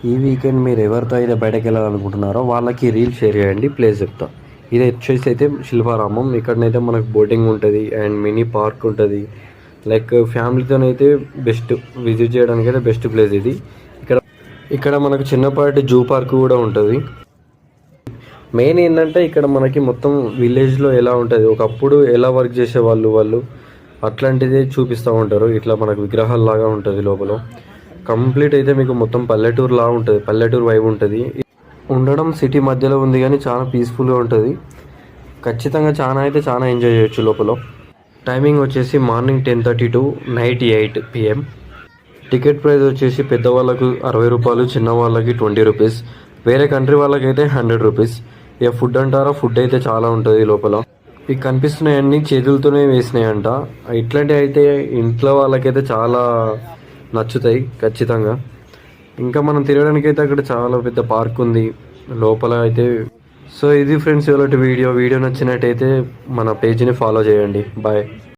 ఈ వీకెండ్ మీరు ఎవరితో అయితే బయటకు వెళ్ళాలనుకుంటున్నారో వాళ్ళకి రీల్ షేర్ చేయండి, ప్లేస్ చెప్తా. ఇది వచ్చేసి అయితే శిల్పారామం. ఇక్కడనైతే మనకు బోటింగ్ ఉంటుంది అండ్ మినీ పార్క్ ఉంటుంది. లైక్ ఫ్యామిలీతోనైతే బెస్ట్ విజిట్ చేయడానికి అయితే బెస్ట్ ప్లేస్ ఇది. ఇక్కడ ఇక్కడ మనకు చిన్నపాటి జూ పార్క్ కూడా ఉంటుంది. మెయిన్ ఏంటంటే ఇక్కడ మనకి మొత్తం విలేజ్లో ఎలా ఉంటుంది, ఒకప్పుడు ఎలా వర్క్ చేసేవాళ్ళు వాళ్ళు అట్లాంటిదే చూపిస్తూ ఉంటారు. ఇట్లా మనకు విగ్రహాల్లాగా ఉంటుంది లోపల. కంప్లీట్ అయితే మీకు మొత్తం పల్లెటూరు లా ఉంటుంది, పల్లెటూరు వైబ్ ఉంటుంది. ఉండడం సిటీ మధ్యలో ఉంది కానీ చాలా పీస్ఫుల్గా ఉంటుంది. ఖచ్చితంగా చాలా ఎంజాయ్ చేయొచ్చు లోపల. టైమింగ్ వచ్చేసి morning 10:30 to night 8 PM. Ticket price వచ్చేసి పెద్దవాళ్ళకు 60 రూపాయలు, చిన్న వాళ్ళకి 20 రూపీస్. వేరే కంట్రీ వాళ్ళకైతే 100 రూపీస్. ఇక ఫుడ్ అంటారా, ఫుడ్ అయితే చాలా ఉంటుంది లోపల. ఇవి కనిపిస్తున్నాయన్నీ చేతులతోనే వేసినాయంట. ఇట్లాంటివి అయితే ఇంట్లో వాళ్ళకైతే చాలా నచ్చుతాయి ఖచ్చితంగా. ఇంకా మనం తిరగడానికి అయితే అక్కడ చాలా పెద్ద పార్క్ ఉంది లోపల అయితే. సో ఇది ఫ్రెండ్స్ ఇవాళ వీడియో నచ్చినట్టయితే మన పేజ్ని ఫాలో చేయండి. బాయ్.